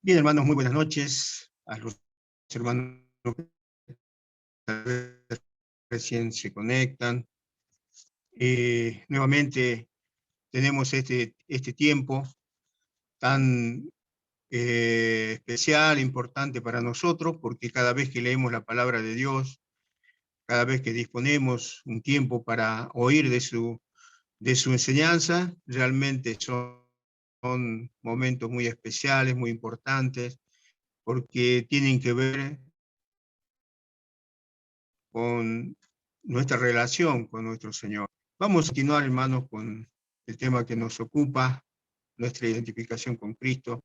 Bien, hermanos, muy buenas noches a los hermanos que recién se conectan. Nuevamente tenemos este tiempo tan especial, importante para nosotros, porque cada vez que leemos la palabra de Dios, cada vez que disponemos un tiempo para oír de su enseñanza, realmente son momentos muy especiales, muy importantes, porque tienen que ver con nuestra relación con nuestro Señor. Vamos a continuar, hermanos, con el tema que nos ocupa, nuestra identificación con Cristo,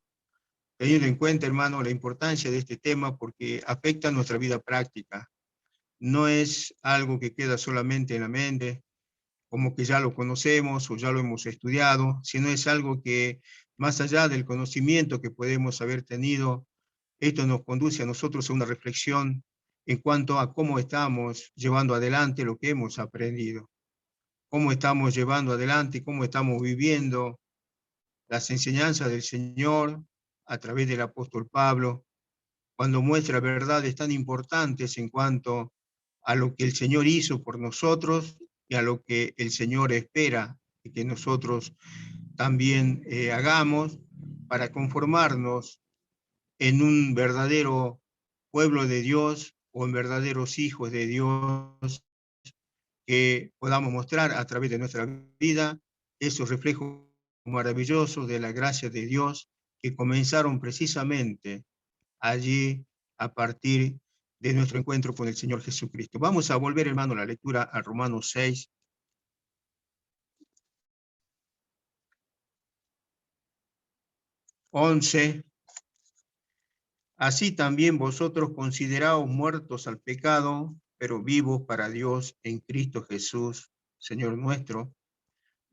teniendo en cuenta, hermano, la importancia de este tema porque afecta nuestra vida práctica. No es algo que queda solamente en la mente, como que ya lo conocemos o ya lo hemos estudiado, sino es algo que, más allá del conocimiento que podemos haber tenido, esto nos conduce a nosotros a una reflexión en cuanto a cómo estamos llevando adelante lo que hemos aprendido, cómo estamos llevando adelante, cómo estamos viviendo las enseñanzas del Señor a través del apóstol Pablo, cuando muestra verdades tan importantes en cuanto a lo que el Señor hizo por nosotros y a lo que el Señor espera que nosotros también hagamos para conformarnos en un verdadero pueblo de Dios o en verdaderos hijos de Dios, que podamos mostrar a través de nuestra vida esos reflejos maravillosos de la gracia de Dios que comenzaron precisamente allí a partir de nuestro encuentro con el Señor Jesucristo. Vamos a volver, hermano, la lectura a Romanos 6, 11. Así también vosotros consideraos muertos al pecado, pero vivos para Dios en Cristo Jesús, Señor nuestro.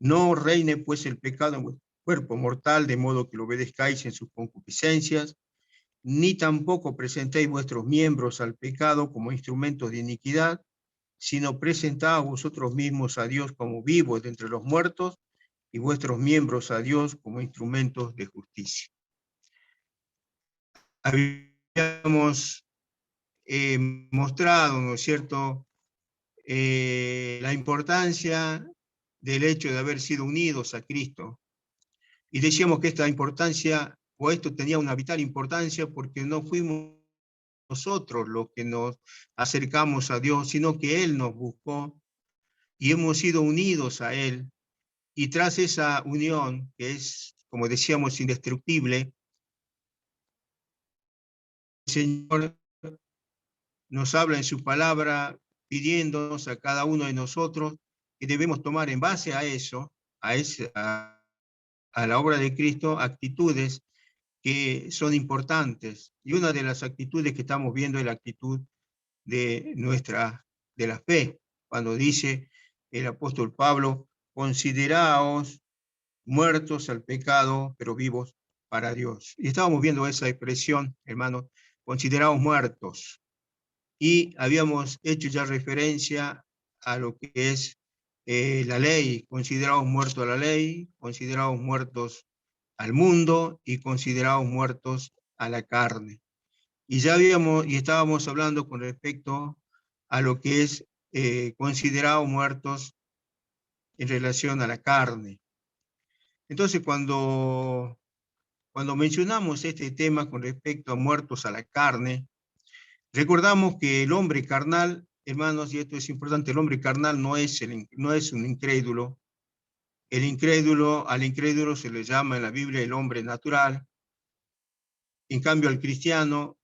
No reine pues el pecado en vuestro cuerpo mortal, de modo que lo obedezcáis en sus concupiscencias, ni tampoco presentéis vuestros miembros al pecado como instrumentos de iniquidad, sino presentaos vosotros mismos a Dios como vivos de entre los muertos y vuestros miembros a Dios como instrumentos de justicia. Habíamos mostrado, ¿no es cierto?, la importancia del hecho de haber sido unidos a Cristo. Y decíamos que esta importancia, o esto tenía una vital importancia, porque no fuimos nosotros los que nos acercamos a Dios, sino que Él nos buscó y hemos sido unidos a Él. Y tras esa unión, que es, como decíamos, indestructible, el Señor nos habla en su palabra pidiéndonos a cada uno de nosotros que debemos tomar en base a eso, a la obra de Cristo, actitudes que son importantes. Y una de las actitudes que estamos viendo es la actitud de de la fe, cuando dice el apóstol Pablo, consideraos muertos al pecado, pero vivos para Dios. Y estábamos viendo esa expresión, hermanos, consideraos muertos. Y habíamos hecho ya referencia a lo que es la ley, considerados muertos a la ley, considerados muertos al mundo y considerados muertos a la carne. Y ya y estábamos hablando con respecto a lo que es considerados muertos en relación a la carne. Entonces, cuando mencionamos este tema con respecto a muertos a la carne, recordamos que el hombre carnal, hermanos, y esto es importante, el hombre carnal no es un incrédulo. Al incrédulo se le llama en la Biblia el hombre natural. En cambio, al cristiano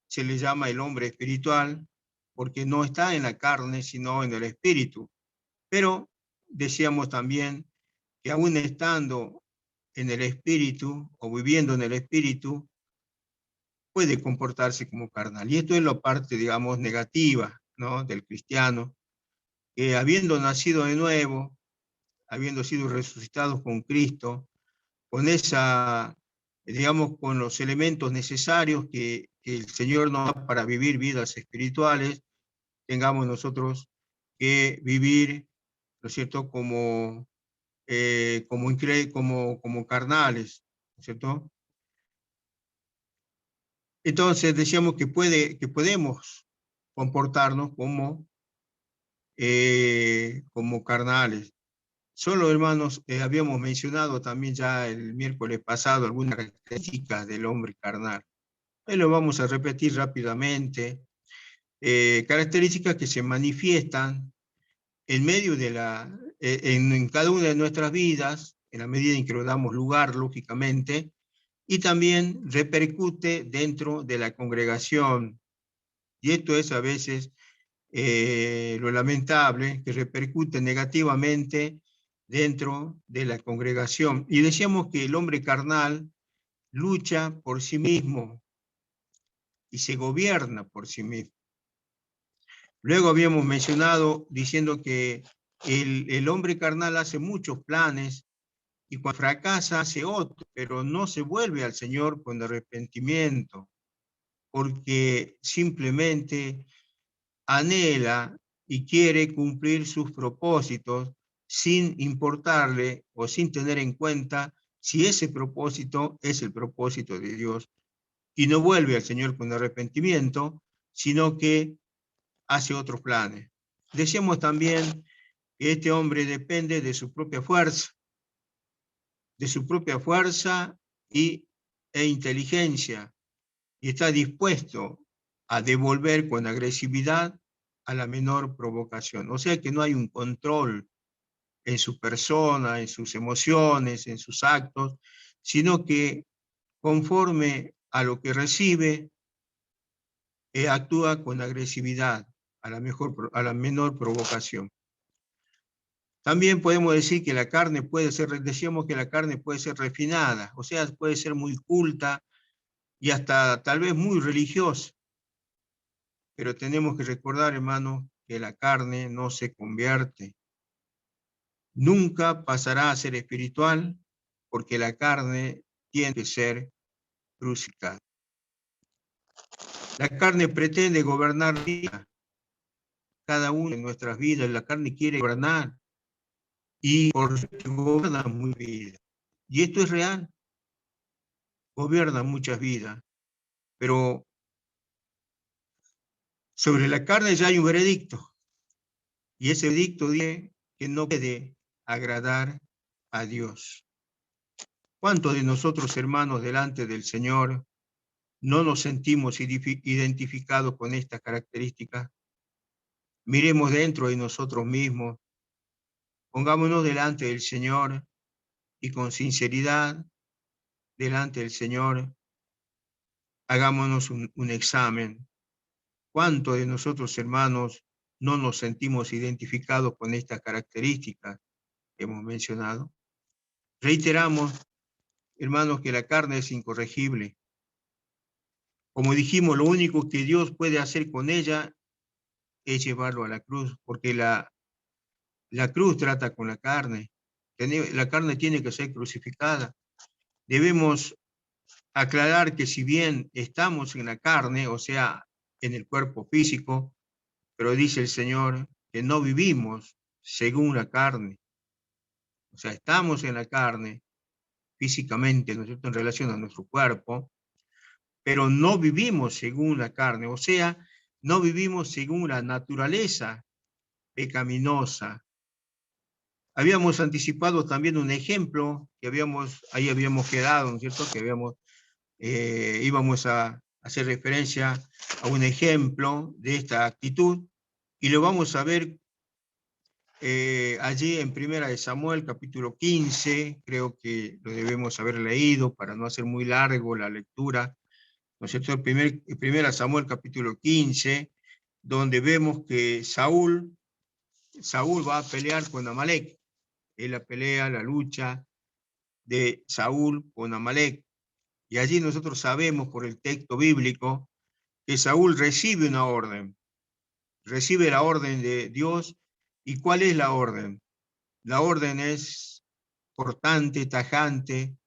se le llama el hombre espiritual, porque no está en la carne, sino en el espíritu. Pero decíamos también que aún estando en el espíritu o viviendo en el espíritu, puede comportarse como carnal. Y esto es la parte, digamos, negativa, ¿no?, del cristiano, que habiendo nacido de nuevo, habiendo sido resucitados con Cristo, con digamos, con los elementos necesarios que el Señor nos da para vivir vidas espirituales, tengamos nosotros que vivir, ¿no es cierto?, como carnales, ¿no es cierto? Entonces decíamos que podemos comportarnos como carnales. Solo, hermanos, habíamos mencionado también ya el miércoles pasado algunas características del hombre carnal. Hoy lo vamos a repetir rápidamente. Características que se manifiestan en medio de en cada una de nuestras vidas, en la medida en que lo damos lugar, lógicamente, y también repercute dentro de la congregación. Y esto es a veces lo lamentable, que repercute negativamente dentro de la congregación. Y decíamos que el hombre carnal lucha por sí mismo y se gobierna por sí mismo. Luego habíamos mencionado diciendo que el hombre carnal hace muchos planes y cuando fracasa hace otro, pero no se vuelve al Señor con arrepentimiento, porque simplemente anhela y quiere cumplir sus propósitos sin importarle o sin tener en cuenta si ese propósito es el propósito de Dios. Y no vuelve al Señor con arrepentimiento, sino que hace otros planes. Decíamos también que este hombre depende de su propia fuerza e inteligencia, y está dispuesto a devolver con agresividad a la menor provocación. O sea que no hay un control en su persona, en sus emociones, en sus actos, sino que conforme a lo que recibe, actúa con agresividad a la menor provocación. También podemos decir que la carne decíamos que la carne puede ser refinada, o sea, puede ser muy culta y hasta tal vez muy religiosa. Pero tenemos que recordar, hermanos, que la carne no se convierte. Nunca pasará a ser espiritual porque la carne tiene que ser crucificada. La carne pretende gobernar cada una de nuestras vidas. La carne quiere gobernar y por supuesto gobierna muy vida. Y esto es real, gobierna muchas vidas. Pero sobre la carne ya hay un veredicto. Y ese veredicto dice que no puede agradar a Dios. ¿Cuántos de nosotros, hermanos, delante del Señor no nos sentimos identificados con estas características? Miremos dentro de nosotros mismos, pongámonos delante del Señor y con sinceridad delante del Señor, hagámonos un examen. ¿Cuántos de nosotros, hermanos, no nos sentimos identificados con estas características que hemos mencionado? Reiteramos, hermanos, que la carne es incorregible. Como dijimos, lo único que Dios puede hacer con ella es llevarlo a la cruz, porque la cruz trata con la carne. La carne tiene que ser crucificada. Debemos aclarar que si bien estamos en la carne, o sea, en el cuerpo físico, pero dice el Señor que no vivimos según la carne. O sea, estamos en la carne físicamente, ¿no es cierto?, en relación a nuestro cuerpo, pero no vivimos según la carne, o sea, no vivimos según la naturaleza pecaminosa. Habíamos anticipado también un ejemplo que ahí habíamos quedado, ¿no es cierto?, que íbamos a hacer referencia a un ejemplo de esta actitud, y lo vamos a ver allí en Primera de Samuel, capítulo 15, creo que lo debemos haber leído para no hacer muy largo la lectura, ¿no es cierto? Primera Samuel, capítulo 15, donde vemos que Saúl va a pelear con Amalek. Es la pelea, la lucha de Saúl con Amalek. Y allí nosotros sabemos por el texto bíblico que Saúl recibe una orden, recibe la orden de Dios. ¿Y cuál es la orden? La orden es cortante, tajante,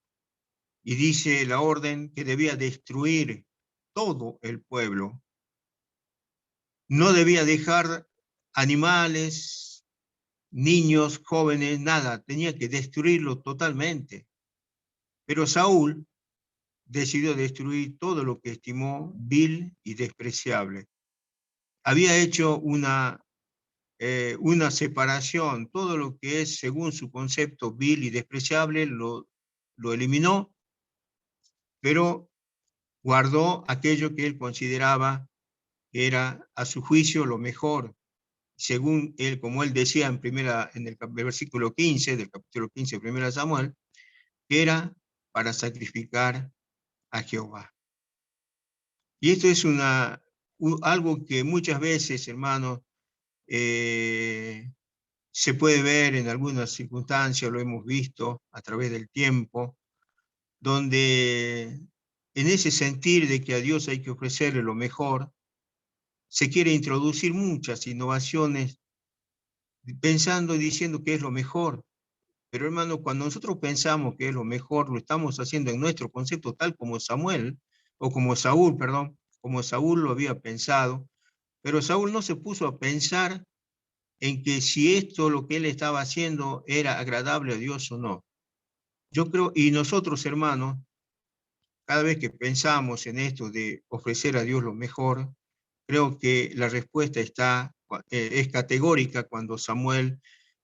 y dice la orden que debía destruir todo el pueblo. No debía dejar animales, niños, jóvenes, nada, tenía que destruirlo totalmente. Pero Saúl decidió destruir todo lo que estimó vil y despreciable. Había hecho una separación, todo lo que es según su concepto vil y despreciable lo eliminó, pero guardó aquello que él consideraba que era a su juicio lo mejor, según él, como él decía en el versículo 15 del capítulo 15 de 1 Samuel, que era para sacrificar a Jehová. Y esto es algo que muchas veces, hermanos, se puede ver en algunas circunstancias, lo hemos visto a través del tiempo, donde en ese sentir de que a Dios hay que ofrecerle lo mejor, se quiere introducir muchas innovaciones pensando y diciendo que es lo mejor. Pero hermano, cuando nosotros pensamos que es lo mejor, lo estamos haciendo en nuestro concepto tal como Samuel, o como Saúl, perdón, como Saúl lo había pensado, pero Saúl no se puso a pensar en que si esto, lo que él estaba haciendo, era agradable a Dios o no. Yo creo, y nosotros hermanos, cada vez que pensamos en esto de ofrecer a Dios lo mejor, creo que la respuesta es categórica cuando Samuel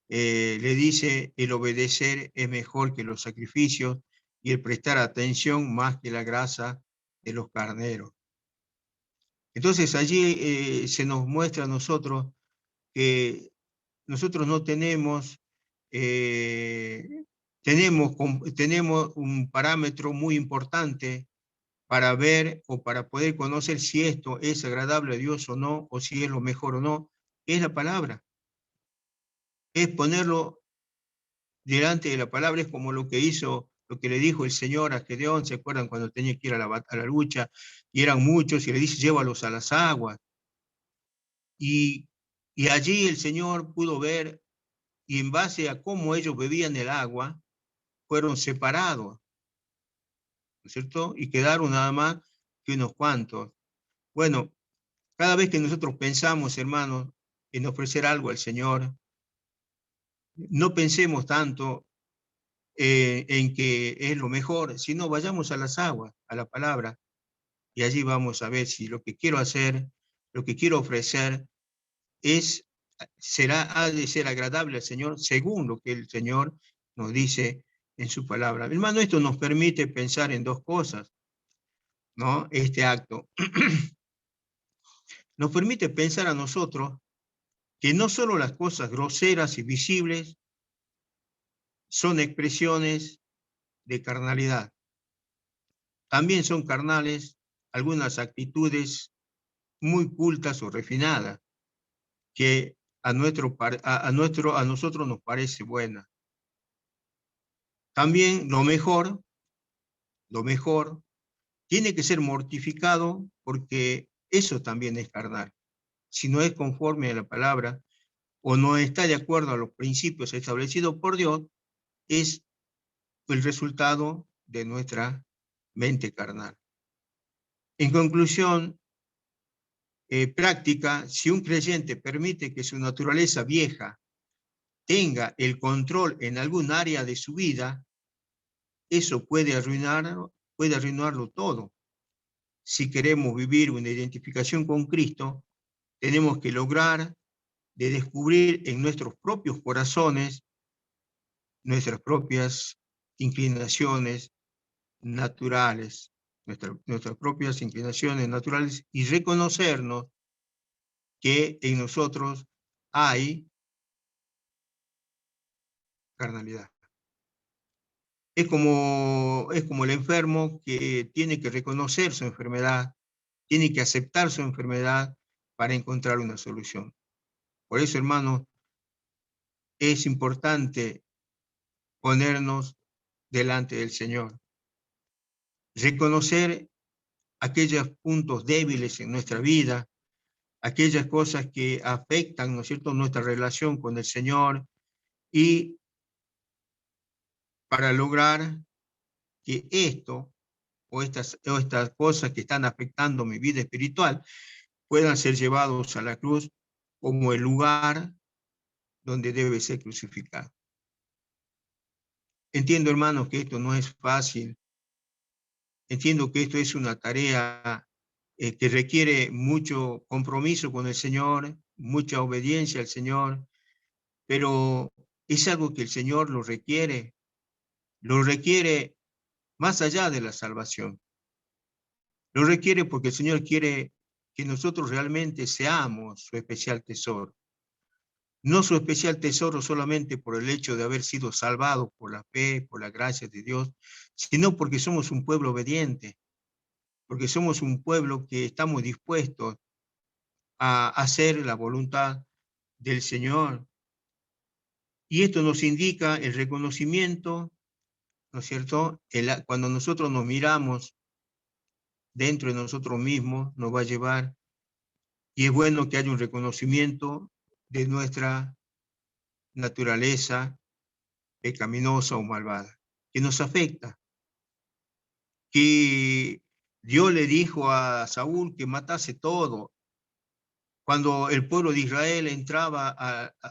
le dice: el obedecer es mejor que los sacrificios y el prestar atención más que la grasa de los carneros. Entonces allí se nos muestra a nosotros que nosotros no tenemos, tenemos un parámetro muy importante para ver o para poder conocer si esto es agradable a Dios o no, o si es lo mejor o no, es la palabra. Es ponerlo delante de la palabra, es como lo que hizo, lo que le dijo el Señor a Gedeón, ¿se acuerdan cuando tenía que ir a la lucha? Y eran muchos, y le dice: llévalos a las aguas. Y, y allí el Señor pudo ver, y en base a cómo ellos bebían el agua, fueron separados, ¿no es cierto? Y quedaron nada más que unos cuantos. Bueno, cada vez que nosotros pensamos, hermanos, en ofrecer algo al Señor, no pensemos tanto en que es lo mejor, sino vayamos a las aguas, a la palabra, y allí vamos a ver si lo que quiero hacer, lo que quiero ofrecer, ha de ser agradable al Señor según lo que el Señor nos dice en su palabra. Hermano, esto nos permite pensar en dos cosas, ¿no? Este acto nos permite pensar a nosotros que no solo las cosas groseras y visibles son expresiones de carnalidad, también son carnales algunas actitudes muy cultas o refinadas que a nosotros nos parece buena. También lo mejor tiene que ser mortificado, porque eso también es carnal. Si no es conforme a la palabra o no está de acuerdo a los principios establecidos por Dios, es el resultado de nuestra mente carnal. En conclusión práctica, si un creyente permite que su naturaleza vieja tenga el control en algún área de su vida, eso puede arruinarlo todo. Si queremos vivir una identificación con Cristo, tenemos que lograr de descubrir en nuestros propios corazones nuestras propias inclinaciones naturales, nuestras propias inclinaciones naturales, y reconocernos que en nosotros hay carnalidad. Es como el enfermo que tiene que reconocer su enfermedad, tiene que aceptar su enfermedad para encontrar una solución. Por eso, hermanos, es importante ponernos delante del Señor, reconocer aquellos puntos débiles en nuestra vida, aquellas cosas que afectan, ¿no es cierto?, nuestra relación con el Señor, y para lograr que esto o estas cosas que están afectando mi vida espiritual puedan ser llevados a la cruz como el lugar donde debe ser crucificado. Entiendo, hermanos, que esto no es fácil, Entiendo que esto es una tarea que requiere mucho compromiso con el Señor, mucha obediencia al Señor, pero es algo que el Señor lo requiere más allá de la salvación. Lo requiere porque el Señor quiere que nosotros realmente seamos su especial tesoro. No su especial tesoro solamente por el hecho de haber sido salvados por la fe, por la gracia de Dios, sino porque somos un pueblo obediente, porque somos un pueblo que estamos dispuestos a hacer la voluntad del Señor. Y esto nos indica el reconocimiento, ¿no es cierto? Cuando nosotros nos miramos dentro de nosotros mismos, nos va a llevar, y es bueno que haya un reconocimiento de nuestra naturaleza pecaminosa o malvada, que nos afecta, que Dios le dijo a Saúl que matase todo. Cuando el pueblo de Israel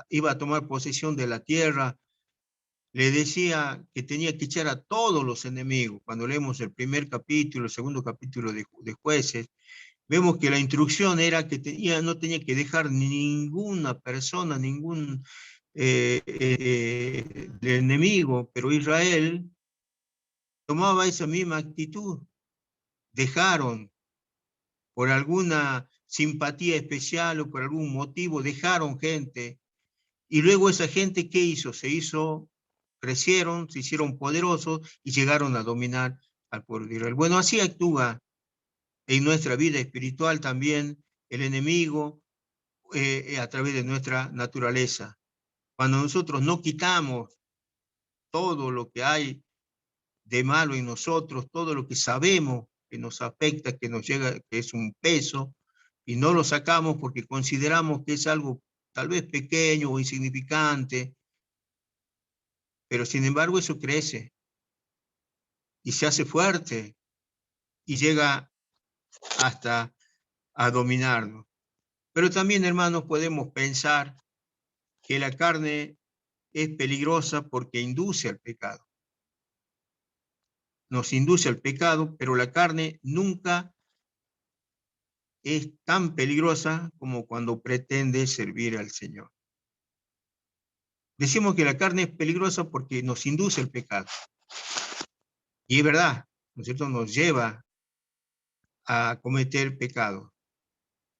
iba a tomar posesión de la tierra, le decía que tenía que echar a todos los enemigos. Cuando leemos el primer capítulo, el segundo capítulo de Jueces, vemos que la instrucción era que no tenía que dejar ninguna persona, ningún enemigo, pero Israel tomaba esa misma actitud. Dejaron, por alguna simpatía especial o por algún motivo, dejaron gente. Y luego esa gente, ¿qué hizo? Crecieron, se hicieron poderosos y llegaron a dominar al pueblo de Israel. Bueno, así actúa en nuestra vida espiritual también el enemigo a través de nuestra naturaleza. Cuando nosotros no quitamos todo lo que hay de malo en nosotros, todo lo que sabemos que nos afecta, que nos llega, que es un peso, y no lo sacamos porque consideramos que es algo tal vez pequeño o insignificante, pero sin embargo eso crece y se hace fuerte y llega hasta a dominarnos. Pero también, hermanos, podemos pensar que la carne es peligrosa porque induce al pecado. Nos induce al pecado, pero la carne nunca es tan peligrosa como cuando pretende servir al Señor. Decimos que la carne es peligrosa porque nos induce al pecado. Y es verdad, ¿no es cierto? Nos lleva a cometer pecados.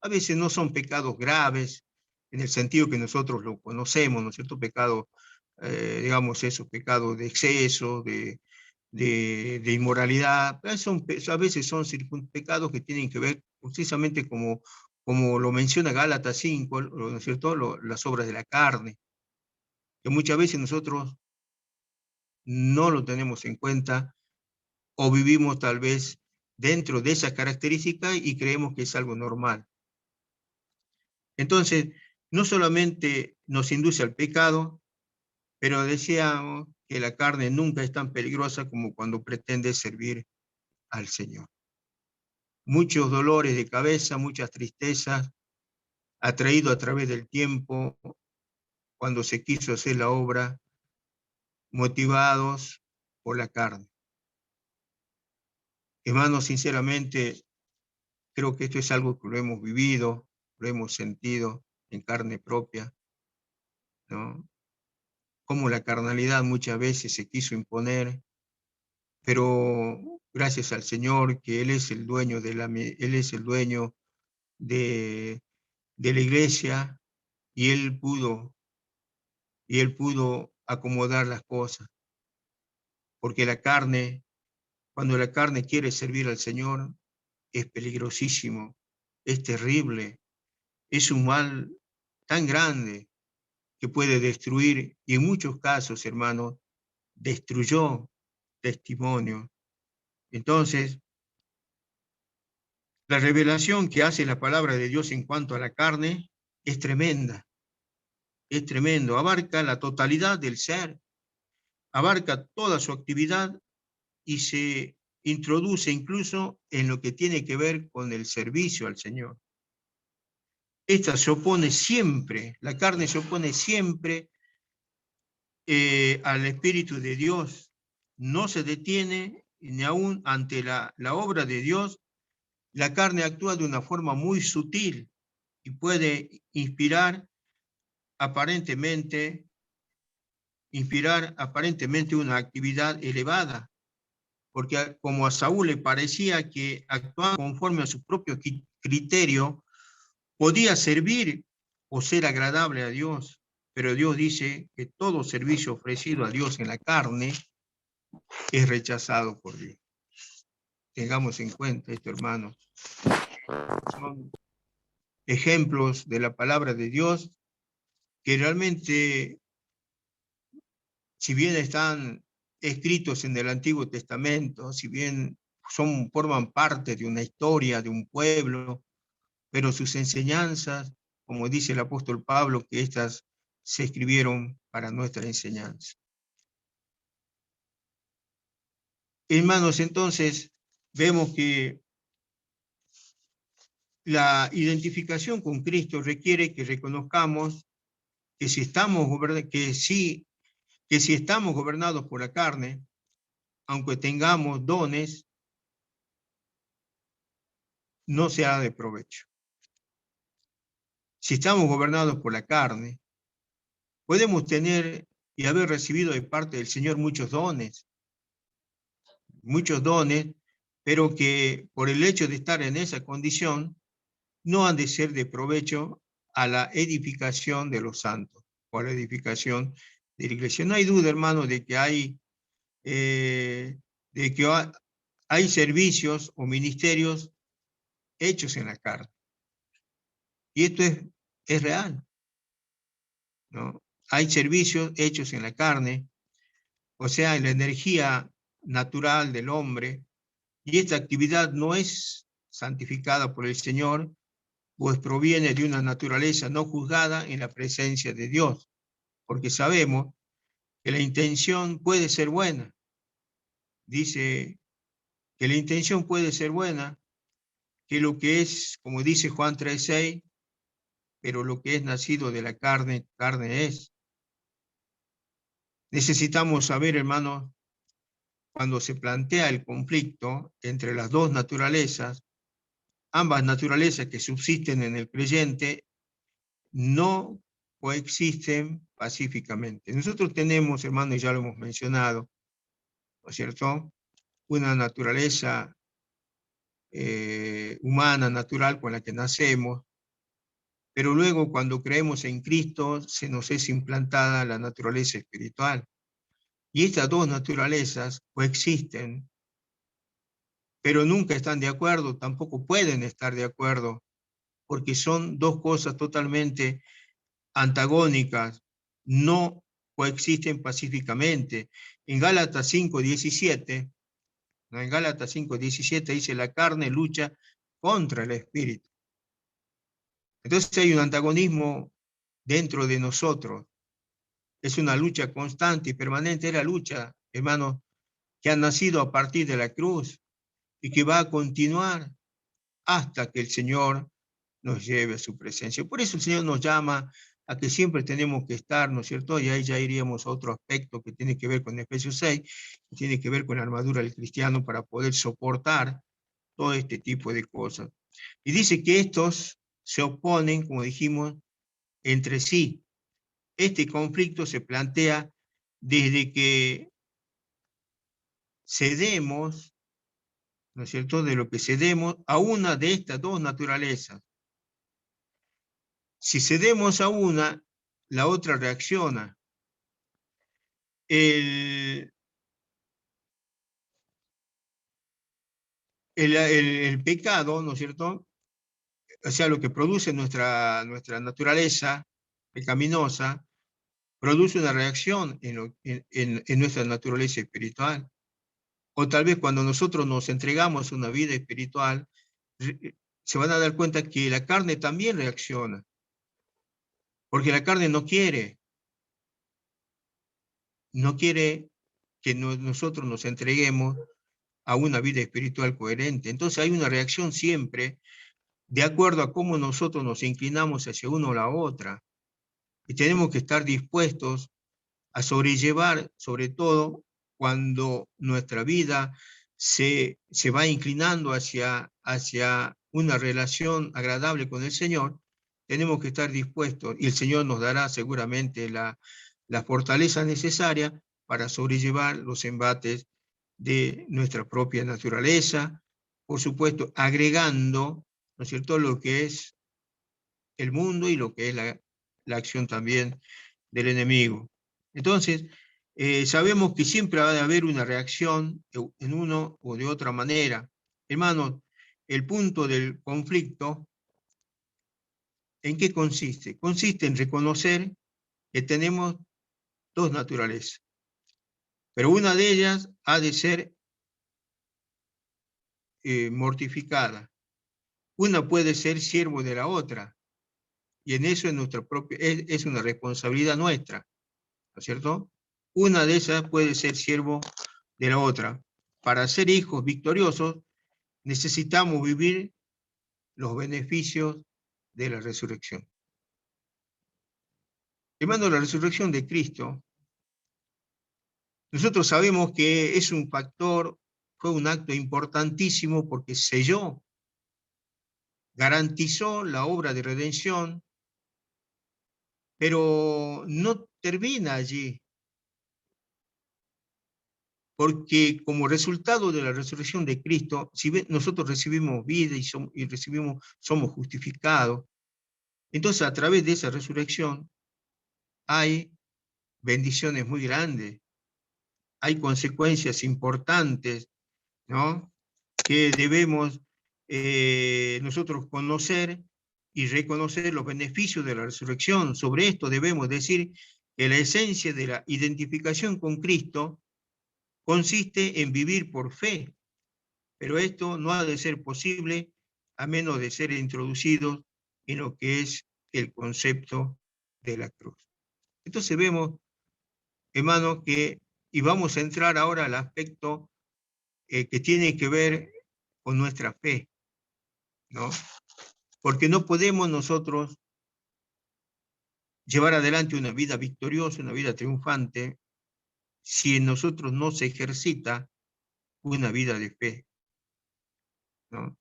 A veces no son pecados graves, en el sentido que nosotros lo conocemos, ¿no es cierto? Pecados, digamos, esos pecados de exceso, de inmoralidad. A veces son pecados que tienen que ver precisamente como lo menciona Gálatas 5, ¿no es cierto? Las obras de la carne, que muchas veces nosotros no lo tenemos en cuenta o vivimos tal vez dentro de esas características y creemos que es algo normal. Entonces, no solamente nos induce al pecado, pero decíamos que la carne nunca es tan peligrosa como cuando pretende servir al Señor. Muchos dolores de cabeza, muchas tristezas, ha traído a través del tiempo cuando se quiso hacer la obra, motivados por la carne. Hermanos, sinceramente, creo que esto es algo que lo hemos vivido, lo hemos sentido en carne propia, ¿no? Como la carnalidad muchas veces se quiso imponer, pero gracias al Señor que Él es el dueño Él es el dueño de la iglesia y Él pudo acomodar las cosas, porque cuando la carne quiere servir al Señor, es peligrosísimo, es terrible, es un mal tan grande que puede destruir, y en muchos casos, hermanos, destruyó testimonio. Entonces, la revelación que hace la palabra de Dios en cuanto a la carne es tremenda, es tremendo, abarca la totalidad del ser, abarca toda su actividad y se introduce incluso en lo que tiene que ver con el servicio al Señor. Esta se opone siempre, la carne se opone siempre al Espíritu de Dios, no se detiene ni aún ante la obra de Dios, la carne actúa de una forma muy sutil y puede inspirar aparentemente una actividad elevada, porque como a Saúl le parecía que actuaba conforme a su propio criterio, podía servir o ser agradable a Dios, pero Dios dice que todo servicio ofrecido a Dios en la carne es rechazado por Dios. Tengamos en cuenta esto, hermanos. Son ejemplos de la palabra de Dios que realmente, si bien están escritos en el Antiguo Testamento, si bien forman parte de una historia, de un pueblo, pero sus enseñanzas, como dice el apóstol Pablo, que estas se escribieron para nuestra enseñanza. Hermanos, entonces vemos que la identificación con Cristo requiere que reconozcamos que si estamos gobernados por la carne, aunque tengamos dones, no será de provecho. Si estamos gobernados por la carne, podemos tener y haber recibido de parte del Señor muchos dones, pero que por el hecho de estar en esa condición, no han de ser de provecho a la edificación de los santos, o a la edificación de la iglesia. No hay duda, hermano, de que hay servicios o ministerios hechos en la carne. Y esto es real, ¿no? Hay servicios hechos en la carne, o sea, en la energía natural del hombre, y esta actividad no es santificada por el Señor, pues proviene de una naturaleza no juzgada en la presencia de Dios, porque sabemos que la intención puede ser buena. Dice que la intención puede ser buena, que lo que es, como dice Juan 3:6, pero lo que es nacido de la carne, carne es. Necesitamos saber, hermanos, cuando se plantea el conflicto entre las dos naturalezas, ambas naturalezas que subsisten en el creyente no coexisten pacíficamente. Nosotros tenemos, hermanos, y ya lo hemos mencionado, ¿no es cierto?, una naturaleza humana, natural, con la que nacemos, pero luego cuando creemos en Cristo se nos es implantada la naturaleza espiritual. Y estas dos naturalezas coexisten, pero nunca están de acuerdo, tampoco pueden estar de acuerdo, porque son dos cosas totalmente antagónicas, no coexisten pacíficamente. En Gálatas 5:17, ¿no? En Gálatas 5:17 dice, la carne lucha contra el espíritu. Entonces hay un antagonismo dentro de nosotros. Es una lucha constante y permanente, es la lucha, hermanos, que ha nacido a partir de la cruz y que va a continuar hasta que el Señor nos lleve a su presencia. Por eso el Señor nos llama a que siempre tenemos que estar, ¿no es cierto? Y ahí ya iríamos a otro aspecto que tiene que ver con Efesios 6, que tiene que ver con la armadura del cristiano para poder soportar todo este tipo de cosas. Y dice que estos se oponen, como dijimos, entre sí. Este conflicto se plantea desde que cedemos, ¿no es cierto?, de lo que cedemos a una de estas dos naturalezas. Si cedemos a una, la otra reacciona. El pecado, ¿no es cierto?, o sea, lo que produce nuestra naturaleza pecaminosa, produce una reacción en nuestra naturaleza espiritual. O tal vez cuando nosotros nos entregamos a una vida espiritual, se van a dar cuenta que la carne también reacciona. Porque la carne no quiere que nosotros nos entreguemos a una vida espiritual coherente. Entonces hay una reacción siempre de acuerdo a cómo nosotros nos inclinamos hacia uno o la otra. Y tenemos que estar dispuestos a sobrellevar, sobre todo cuando nuestra vida se va inclinando hacia una relación agradable con el Señor, tenemos que estar dispuestos y el Señor nos dará seguramente la fortaleza necesaria para sobrellevar los embates de nuestra propia naturaleza, por supuesto, agregando, ¿no es cierto?, lo que es el mundo y lo que es la acción también del enemigo. Entonces, sabemos que siempre va a haber una reacción en uno o de otra manera. Hermanos, el punto del conflicto, ¿en qué consiste? Consiste en reconocer que tenemos dos naturalezas, pero una de ellas ha de ser mortificada. Una puede ser siervo de la otra, y en eso es, es una responsabilidad nuestra, ¿no es cierto? Una de esas puede ser siervo de la otra. Para ser hijos victoriosos, necesitamos vivir los beneficios de la resurrección. Hermano, la resurrección de Cristo, nosotros sabemos que es un factor, fue un acto importantísimo porque selló, garantizó la obra de redención, pero no termina allí, porque como resultado de la resurrección de Cristo, si nosotros recibimos vida somos justificados, entonces a través de esa resurrección hay bendiciones muy grandes, hay consecuencias importantes, ¿no?, que debemos nosotros conocer y reconocer los beneficios de la resurrección. Sobre esto debemos decir que la esencia de la identificación con Cristo consiste en vivir por fe, pero esto no ha de ser posible a menos de ser introducidos en lo que es el concepto de la cruz. Entonces vemos, hermanos, y vamos a entrar ahora al aspecto que tiene que ver con nuestra fe, ¿no? Porque no podemos nosotros llevar adelante una vida victoriosa, una vida triunfante, si en nosotros no se ejercita una vida de fe, ¿no?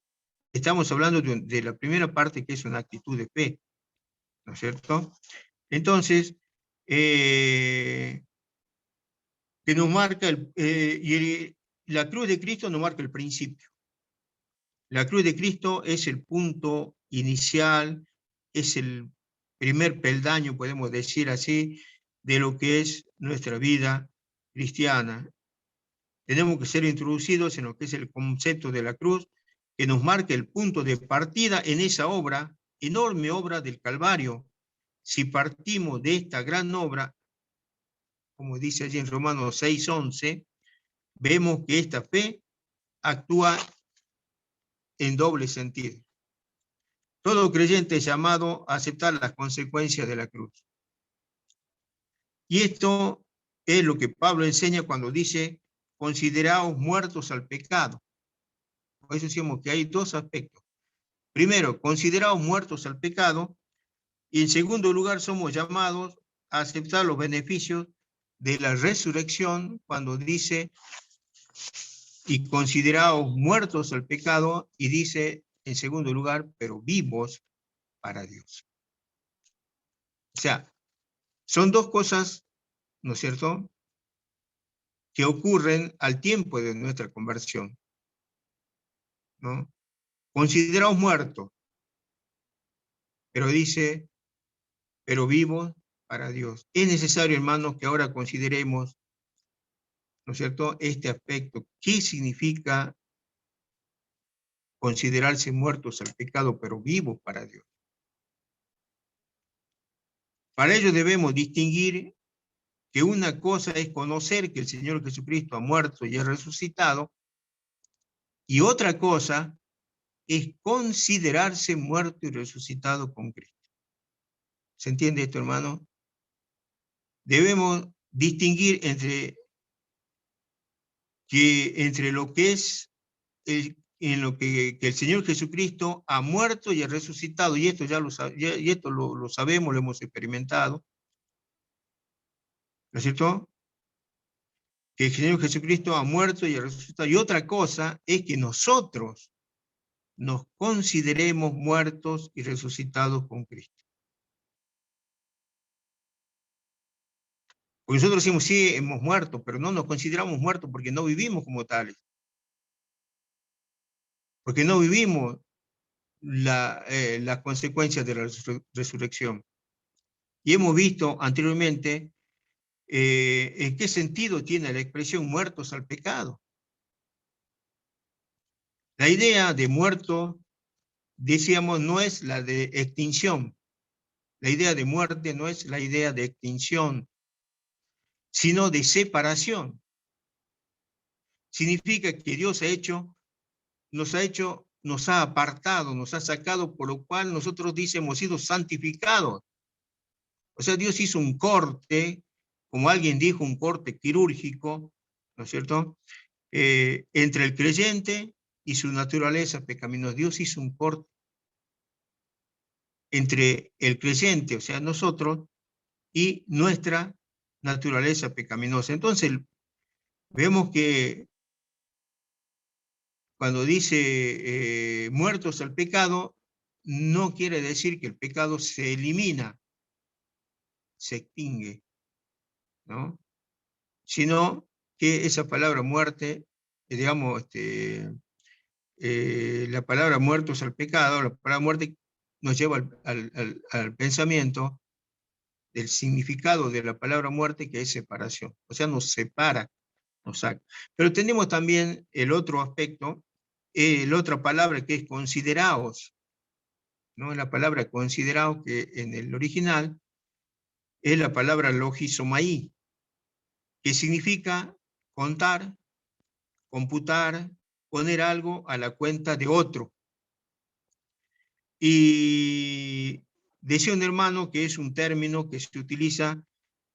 Estamos hablando de la primera parte, que es una actitud de fe, ¿no es cierto? Entonces, que nos marca, la cruz de Cristo nos marca el principio. La cruz de Cristo es el punto inicial, es el primer peldaño, podemos decir así, de lo que es nuestra vida cristiana. Tenemos que ser introducidos en lo que es el concepto de la cruz, que nos marca el punto de partida en esa obra, enorme obra del Calvario. Si partimos de esta gran obra, como dice allí en Romanos 6:11, vemos que esta fe actúa en doble sentido. Todo creyente es llamado a aceptar las consecuencias de la cruz. Y esto es lo que Pablo enseña cuando dice, consideraos muertos al pecado. Por eso decimos que hay dos aspectos. Primero, consideraos muertos al pecado, y en segundo lugar, somos llamados a aceptar los beneficios de la resurrección cuando dice, y consideraos muertos al pecado, y dice en segundo lugar, pero vivos para Dios. O sea, son dos cosas, ¿no es cierto?, que ocurren al tiempo de nuestra conversión, ¿no? Consideraos muertos, pero dice, pero vivos para Dios. Es necesario, hermanos, que ahora consideremos, ¿no es cierto?, este aspecto. ¿Qué significa considerarse muertos al pecado, pero vivos para Dios? Para ello debemos distinguir que una cosa es conocer que el Señor Jesucristo ha muerto y ha resucitado, y otra cosa es considerarse muerto y resucitado con Cristo. ¿Se entiende esto, hermano? Debemos distinguir entre lo que es en lo que el Señor Jesucristo ha muerto y ha resucitado, y esto lo sabemos, lo hemos experimentado, ¿no es cierto? que el Señor Jesucristo ha muerto y ha resucitado. Y otra cosa es que nosotros nos consideremos muertos y resucitados con Cristo. Porque nosotros decimos, sí, hemos muerto, pero no nos consideramos muertos porque no vivimos como tales. Porque no vivimos las consecuencias de la resurrección. Y hemos visto anteriormente en qué sentido tiene la expresión muertos al pecado. La idea de muerto, decíamos, no es la de extinción. La idea de muerte no es la idea de extinción, sino de separación. Significa que Dios nos ha apartado, nos ha sacado, por lo cual nosotros dice hemos sido santificados. O sea, Dios hizo un corte, como alguien dijo, un corte quirúrgico, ¿no es cierto?, entre el creyente y su naturaleza pecaminosa. Dios hizo un corte entre el creyente, o sea, nosotros, y nuestra naturaleza pecaminosa. Entonces, vemos que cuando dice muertos al pecado, no quiere decir que el pecado se elimina, se extingue, ¿no? Sino que esa palabra muerte, digamos, la palabra muertos al pecado, la palabra muerte nos lleva al pensamiento del significado de la palabra muerte, que es separación. O sea, nos separa, nos saca. Pero tenemos también el otro aspecto, la otra palabra que es consideraos, ¿no? La palabra consideraos, que en el original es la palabra logisomai, que significa contar, computar, poner algo a la cuenta de otro. Y decía un hermano que es un término que se utiliza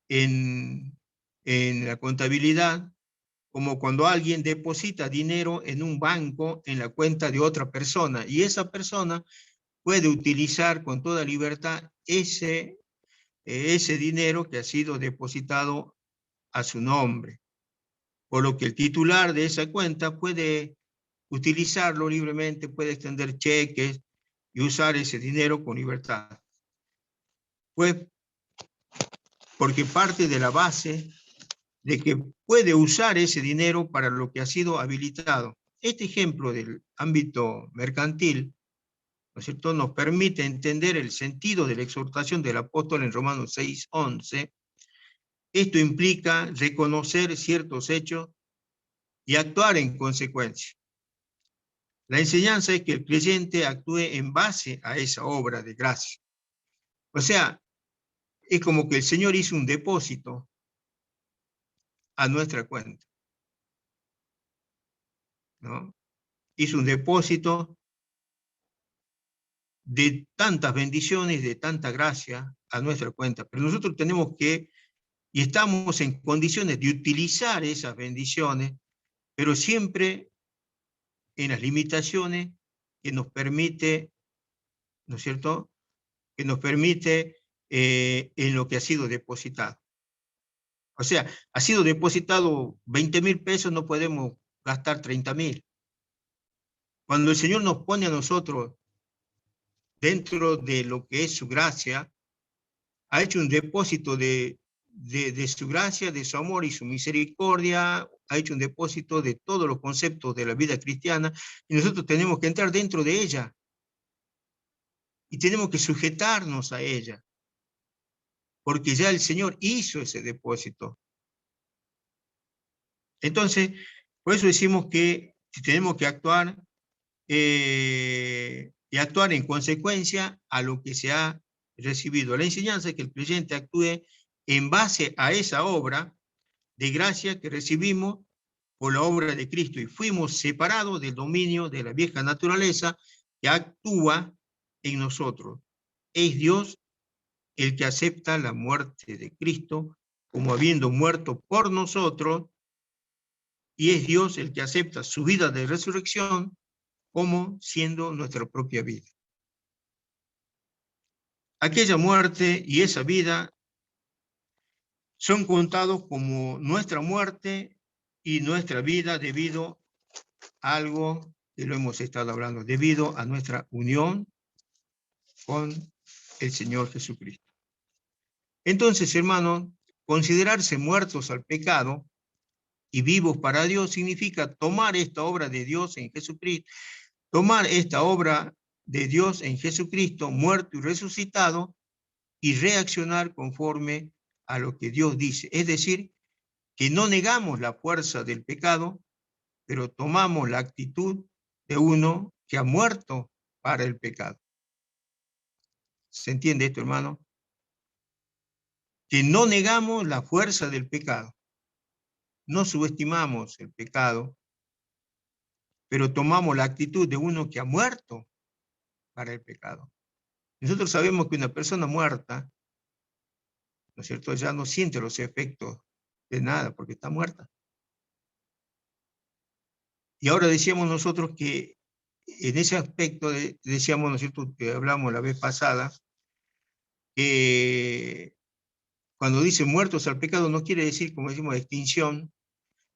en la contabilidad, como cuando alguien deposita dinero en un banco en la cuenta de otra persona, y esa persona puede utilizar con toda libertad ese dinero que ha sido depositado a su nombre. Por lo que el titular de esa cuenta puede utilizarlo libremente, puede extender cheques y usar ese dinero con libertad. Pues porque parte de la base de que puede usar ese dinero para lo que ha sido habilitado. Este ejemplo del ámbito mercantil, ¿no es cierto?, nos permite entender el sentido de la exhortación del apóstol en Romanos 6:11. Esto implica reconocer ciertos hechos y actuar en consecuencia. La enseñanza es que el creyente actúe en base a esa obra de gracia. O sea, es como que el Señor hizo un depósito a nuestra cuenta, ¿no? Hizo un depósito de tantas bendiciones, de tanta gracia a nuestra cuenta. Pero nosotros tenemos que, y estamos en condiciones de utilizar esas bendiciones, pero siempre en las limitaciones que nos permite, ¿no es cierto?, que nos permite en lo que ha sido depositado. O sea, ha sido depositado 20,000 pesos, no podemos gastar 30,000. Cuando el Señor nos pone a nosotros dentro de lo que es su gracia, ha hecho un depósito de su gracia, de su amor y su misericordia, ha hecho un depósito de todos los conceptos de la vida cristiana, y nosotros tenemos que entrar dentro de ella, y tenemos que sujetarnos a ella, porque ya el Señor hizo ese depósito. Entonces, por eso decimos que tenemos que actuar, y actuar en consecuencia a lo que se ha recibido. La enseñanza es que el creyente actúe en base a esa obra de gracia que recibimos por la obra de Cristo, y fuimos separados del dominio de la vieja naturaleza que actúa en nosotros. Es Dios el que acepta la muerte de Cristo como habiendo muerto por nosotros, y es Dios el que acepta su vida de resurrección como siendo nuestra propia vida. Aquella muerte y esa vida son contados como nuestra muerte y nuestra vida debido a algo que lo hemos estado hablando, debido a nuestra unión con el Señor Jesucristo. Entonces, hermanos, considerarse muertos al pecado y vivos para Dios significa tomar esta obra de Dios en Jesucristo, tomar esta obra de Dios en Jesucristo, muerto y resucitado, y reaccionar conforme a lo que Dios dice. Es decir, que no negamos la fuerza del pecado, pero tomamos la actitud de uno que ha muerto para el pecado. ¿Se entiende esto, hermano? Que no negamos la fuerza del pecado, no subestimamos el pecado, pero tomamos la actitud de uno que ha muerto para el pecado. Nosotros sabemos que una persona muerta, ¿no es cierto?, ya no siente los efectos de nada porque está muerta. Y ahora decíamos nosotros que en ese aspecto, decíamos, ¿no es cierto?, que hablamos la vez pasada, que cuando dice muertos al pecado no quiere decir, como decimos, extinción,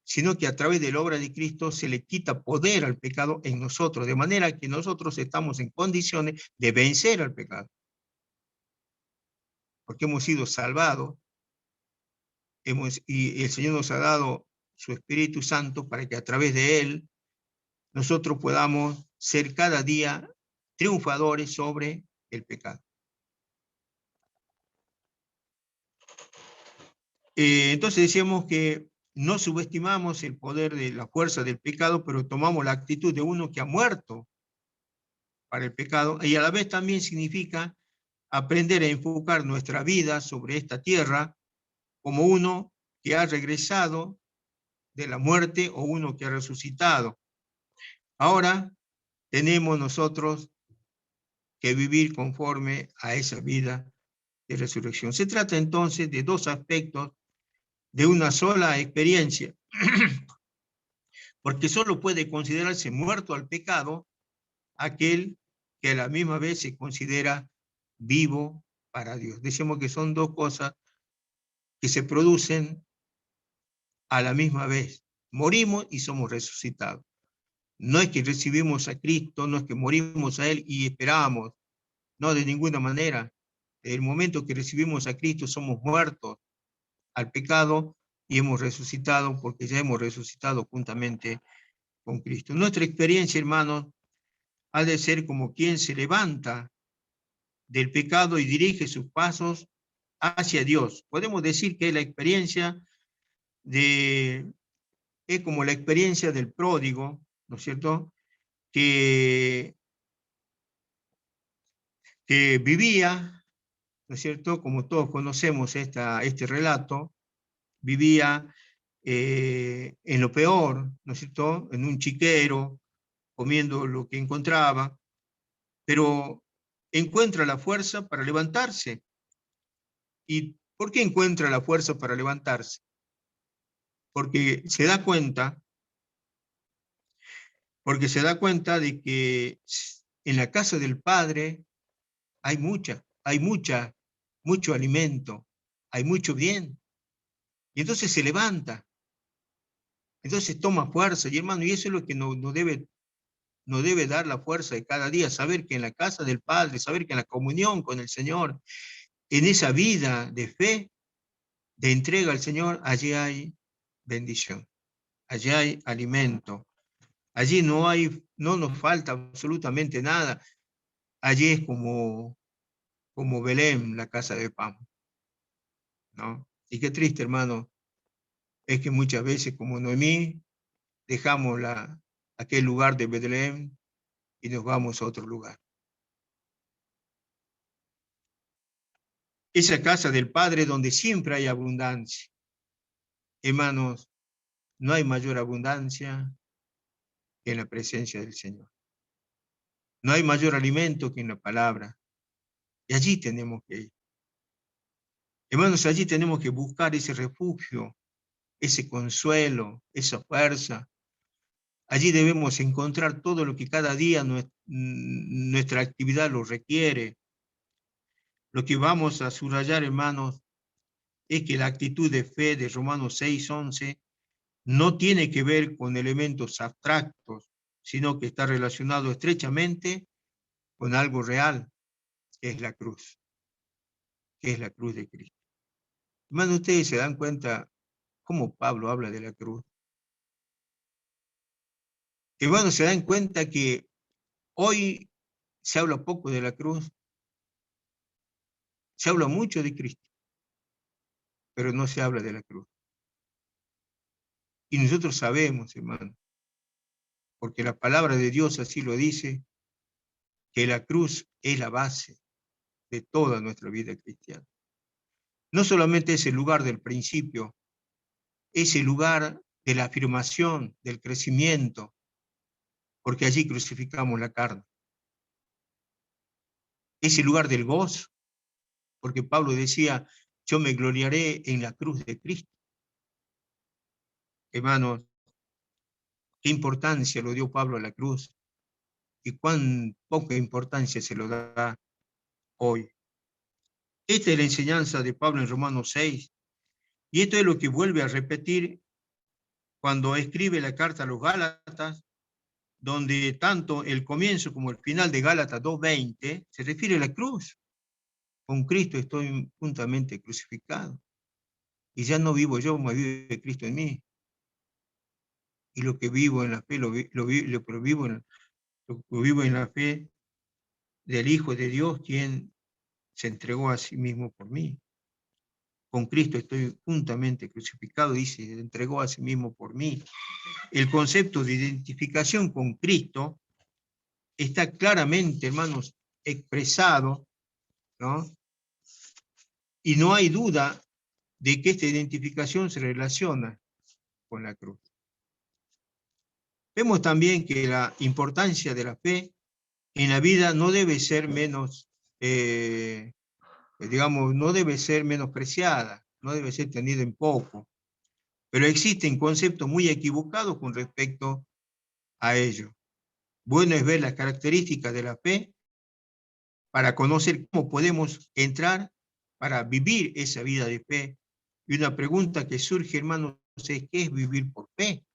sino que a través de la obra de Cristo se le quita poder al pecado en nosotros, de manera que nosotros estamos en condiciones de vencer al pecado. Porque hemos sido salvados, y el Señor nos ha dado su Espíritu Santo para que a través de Él nosotros podamos ser cada día triunfadores sobre el pecado. Entonces decíamos que no subestimamos el poder de la fuerza del pecado, pero tomamos la actitud de uno que ha muerto para el pecado, y a la vez también significa aprender a enfocar nuestra vida sobre esta tierra como uno que ha regresado de la muerte o uno que ha resucitado. Ahora tenemos nosotros que vivir conforme a esa vida de resurrección. Se trata entonces de dos aspectos de una sola experiencia, porque solo puede considerarse muerto al pecado aquel que a la misma vez se considera vivo para Dios. Decimos que son dos cosas que se producen a la misma vez. Morimos y somos resucitados. No es que recibimos a Cristo, no es que morimos a Él y esperamos, no, de ninguna manera. Desde el momento que recibimos a Cristo somos muertos al pecado y hemos resucitado porque ya hemos resucitado juntamente con Cristo. Nuestra experiencia, hermanos, ha de ser como quien se levanta del pecado y dirige sus pasos hacia Dios. Podemos decir que la experiencia es como la experiencia del pródigo, ¿no es cierto?, que vivía, ¿no es cierto?, como todos conocemos este relato, vivía en lo peor, ¿no es cierto?, en un chiquero, comiendo lo que encontraba, pero encuentra la fuerza para levantarse. ¿Y por qué encuentra la fuerza para levantarse? Porque se da cuenta de que en la casa del Padre hay mucho alimento, hay mucho bien. Y entonces se levanta, entonces toma fuerza. Y hermano, y eso es lo que nos debe dar la fuerza de cada día, saber que en la casa del Padre, saber que en la comunión con el Señor, en esa vida de fe, de entrega al Señor, allí hay bendición, allí hay alimento, allí no nos falta absolutamente nada. Allí es como Belén, la casa de pan, ¿no? Y qué triste, hermano, es que muchas veces, como Noemí, dejamos aquel lugar de Belén y nos vamos a otro lugar. Esa casa del Padre donde siempre hay abundancia. Hermanos, no hay mayor abundancia que en la presencia del Señor. No hay mayor alimento que en la palabra. Y allí tenemos que ir. Hermanos, allí tenemos que buscar ese refugio, ese consuelo, esa fuerza. Allí debemos encontrar todo lo que cada día nuestra actividad lo requiere. Lo que vamos a subrayar, hermanos, es que la actitud de fe de Romanos 6:11 no tiene que ver con elementos abstractos, sino que está relacionado estrechamente con algo real, que es la cruz, que es la cruz de Cristo. Hermano, ustedes se dan cuenta cómo Pablo habla de la cruz. Hermano, se dan cuenta que hoy se habla poco de la cruz, se habla mucho de Cristo, pero no se habla de la cruz. Y nosotros sabemos, hermano, porque la palabra de Dios así lo dice, que la cruz es la base de toda nuestra vida cristiana. No solamente es el lugar del principio, es el lugar de la afirmación, del crecimiento, porque allí crucificamos la carne. Es el lugar del gozo, porque Pablo decía, yo me gloriaré en la cruz de Cristo. Hermanos, qué importancia lo dio Pablo a la cruz y cuán poca importancia se lo da hoy. Esta es la enseñanza de Pablo en Romanos 6, y esto es lo que vuelve a repetir cuando escribe la carta a los Gálatas, donde tanto el comienzo como el final de Gálatas 2:20 se refiere a la cruz. Con Cristo estoy juntamente crucificado, y ya no vivo yo, mas vive Cristo en mí. Y lo que vivo en la fe, lo vivo en la fe del Hijo de Dios, quien se entregó a sí mismo por mí. Con Cristo estoy juntamente crucificado, dice, se entregó a sí mismo por mí. El concepto de identificación con Cristo está claramente, hermanos, expresado, ¿no? Y no hay duda de que esta identificación se relaciona con la cruz. Vemos también que la importancia de la fe en la vida no debe ser menos, digamos, no debe ser menospreciada, no debe ser tenida en poco, pero existen conceptos muy equivocados con respecto a ello. Bueno es ver las características de la fe para conocer cómo podemos entrar para vivir esa vida de fe. Y una pregunta que surge, hermanos, es ¿qué es vivir por fe?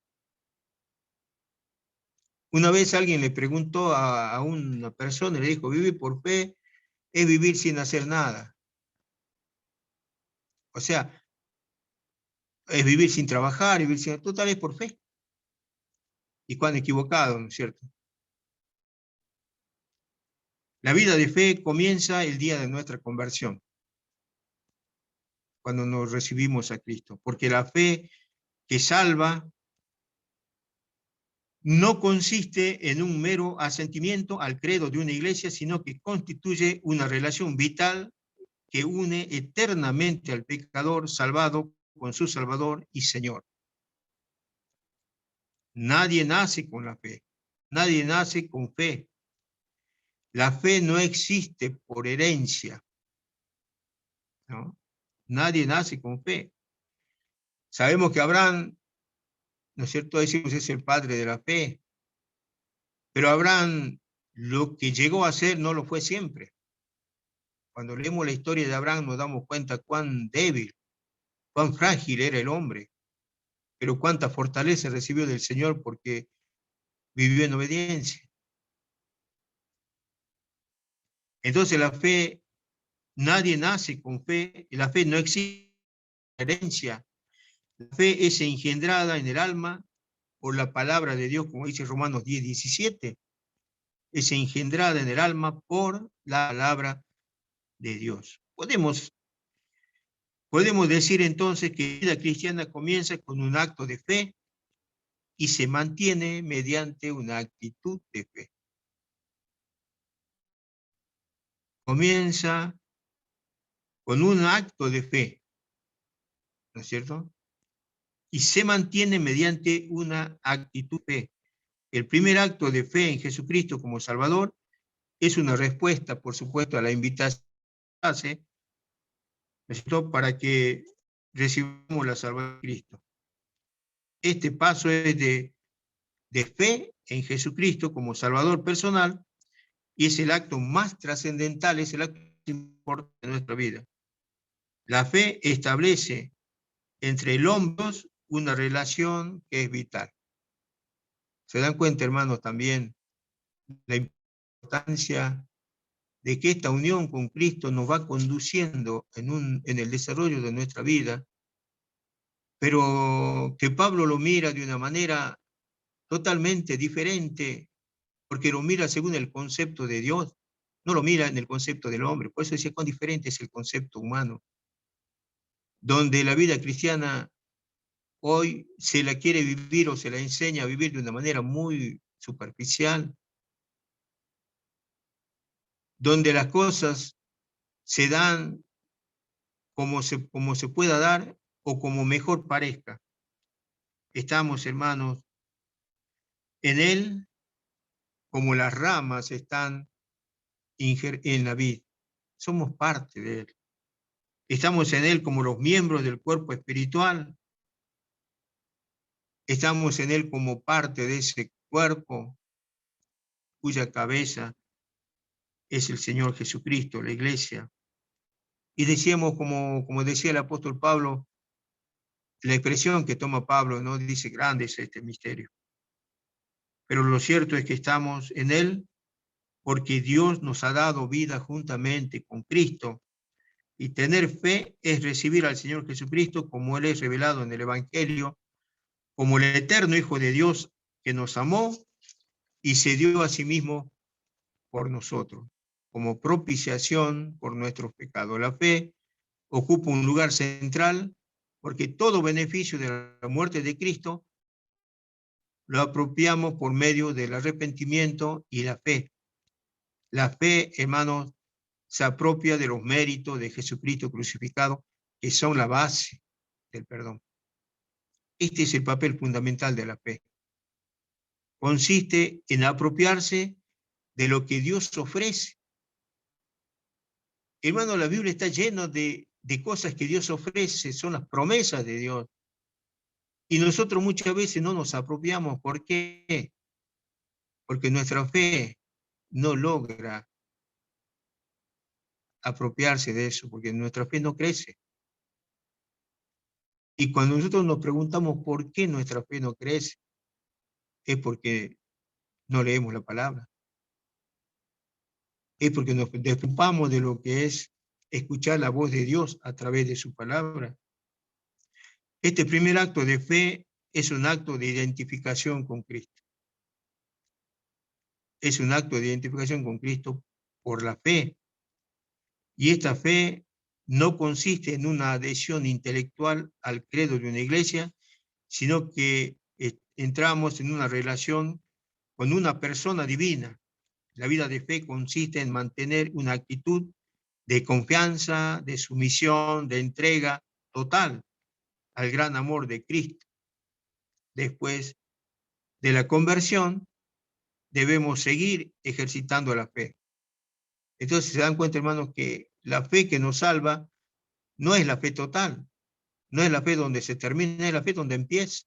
Una vez alguien le preguntó a una persona, le dijo, vivir por fe es vivir sin hacer nada. O sea, es vivir sin trabajar, vivir sin... Total, es por fe. Y cuán equivocado, ¿no es cierto? La vida de fe comienza el día de nuestra conversión, cuando nos recibimos a Cristo, porque la fe que salva no consiste en un mero asentimiento al credo de una iglesia, sino que constituye una relación vital que une eternamente al pecador salvado con su Salvador y Señor. Nadie nace con la fe, nadie nace con fe. La fe no existe por herencia, ¿no? Nadie nace con fe. Sabemos que Abraham, ¿no es cierto? Decimos es el padre de la fe, pero Abraham lo que llegó a ser no lo fue siempre. Cuando leemos la historia de Abraham nos damos cuenta cuán débil, cuán frágil era el hombre, pero cuánta fortaleza recibió del Señor porque vivió en obediencia. Entonces la fe, nadie nace con fe, y la fe no existe herencia. La fe es engendrada en el alma por la palabra de Dios, como dice Romanos 10:17. Es engendrada en el alma por la palabra de Dios. Podemos decir entonces que la vida cristiana comienza con un acto de fe y se mantiene mediante una actitud de fe. Comienza con un acto de fe, ¿no es cierto? Y se mantiene mediante una actitud de fe. El primer acto de fe en Jesucristo como Salvador es una respuesta, por supuesto, a la invitación que hace, ¿no es cierto?, para que recibamos la salvación de Cristo. Este paso es de fe en Jesucristo como Salvador personal y es el acto más trascendental, es el acto más importante de nuestra vida. La fe establece entre el hombre una relación que es vital. ¿Se dan cuenta, hermanos, también la importancia de que esta unión con Cristo nos va conduciendo en el desarrollo de nuestra vida, pero que Pablo lo mira de una manera totalmente diferente, porque lo mira según el concepto de Dios, no lo mira en el concepto del hombre? Por eso decía cuán diferente es el concepto humano, donde la vida cristiana hoy se la quiere vivir o se la enseña a vivir de una manera muy superficial, donde las cosas se dan como se pueda dar o como mejor parezca. Estamos, hermanos, en Él como las ramas están en la vid. Somos parte de Él. Estamos en Él como los miembros del cuerpo espiritual. Estamos en Él como parte de ese cuerpo cuya cabeza es el Señor Jesucristo, la iglesia. Y decíamos, como decía el apóstol Pablo, la expresión que toma Pablo, ¿no? Dice, grande es este misterio. Pero lo cierto es que estamos en Él porque Dios nos ha dado vida juntamente con Cristo. Y tener fe es recibir al Señor Jesucristo como Él es revelado en el Evangelio, como el eterno Hijo de Dios que nos amó y se dio a sí mismo por nosotros, como propiciación por nuestros pecados. La fe ocupa un lugar central porque todo beneficio de la muerte de Cristo lo apropiamos por medio del arrepentimiento y la fe. La fe, hermanos, se apropia de los méritos de Jesucristo crucificado, que son la base del perdón. Este es el papel fundamental de la fe. Consiste en apropiarse de lo que Dios ofrece. Hermano, la Biblia está llena de cosas que Dios ofrece, son las promesas de Dios. Y nosotros muchas veces no nos apropiamos. ¿Por qué? Porque nuestra fe no logra apropiarse de eso, porque nuestra fe no crece. Y cuando nosotros nos preguntamos por qué nuestra fe no crece, es porque no leemos la palabra. Es porque nos desocupamos de lo que es escuchar la voz de Dios a través de su palabra. Este primer acto de fe es un acto de identificación con Cristo. Es un acto de identificación con Cristo por la fe. Y esta fe no consiste en una adhesión intelectual al credo de una iglesia, sino que entramos en una relación con una persona divina. La vida de fe consiste en mantener una actitud de confianza, de sumisión, de entrega total al gran amor de Cristo. Después de la conversión, debemos seguir ejercitando la fe. Entonces se dan cuenta, hermanos, que la fe que nos salva no es la fe total, no es la fe donde se termina, es la fe donde empieza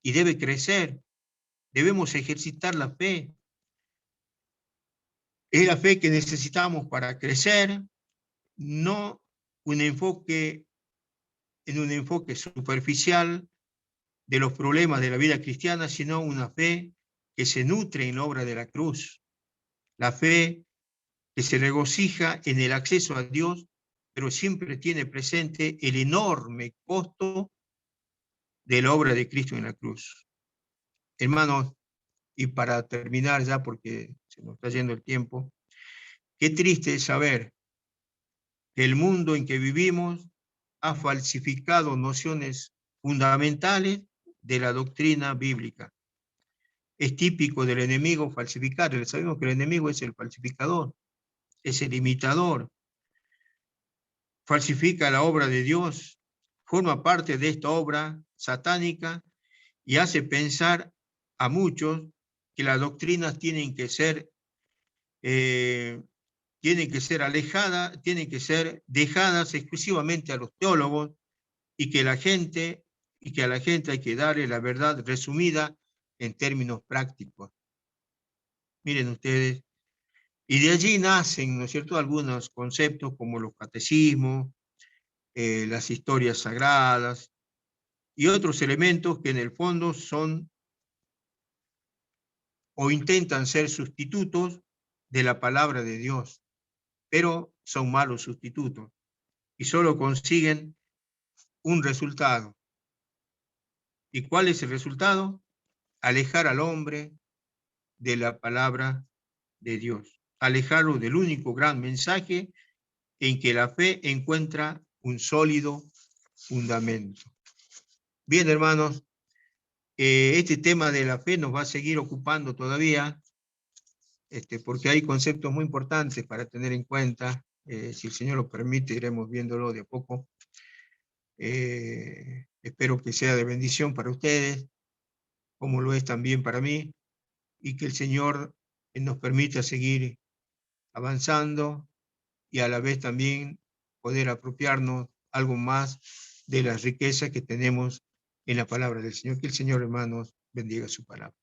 y debe crecer. Debemos ejercitar la fe. Es la fe que necesitamos para crecer, no un enfoque en un enfoque superficial de los problemas de la vida cristiana, sino una fe que se nutre en la obra de la cruz. La fe que se regocija en el acceso a Dios, pero siempre tiene presente el enorme costo de la obra de Cristo en la cruz. Hermanos, y para terminar ya, porque se nos está yendo el tiempo, qué triste es saber que el mundo en que vivimos ha falsificado nociones fundamentales de la doctrina bíblica. Es típico del enemigo falsificar. Sabemos que el enemigo es el falsificador, es el imitador. Falsifica la obra de Dios, forma parte de esta obra satánica y hace pensar a muchos que las doctrinas tienen que ser alejadas, tienen que ser dejadas exclusivamente a los teólogos y que a la gente hay que darle la verdad resumida en términos prácticos. Miren ustedes, y de allí nacen, ¿no es cierto?, algunos conceptos como los catecismos, las historias sagradas, y otros elementos que en el fondo son o intentan ser sustitutos de la palabra de Dios, pero son malos sustitutos y solo consiguen un resultado. ¿Y cuál es el resultado? Alejar al hombre de la palabra de Dios, alejarlo del único gran mensaje en que la fe encuentra un sólido fundamento. Bien, hermanos, este tema de la fe nos va a seguir ocupando todavía, porque hay conceptos muy importantes para tener en cuenta. Si el Señor lo permite, iremos viéndolo de a poco. Espero que sea de bendición para ustedes, como lo es también para mí, y que el Señor nos permita seguir avanzando y a la vez también poder apropiarnos algo más de las riquezas que tenemos en la palabra del Señor. Que el Señor, hermanos, bendiga su palabra.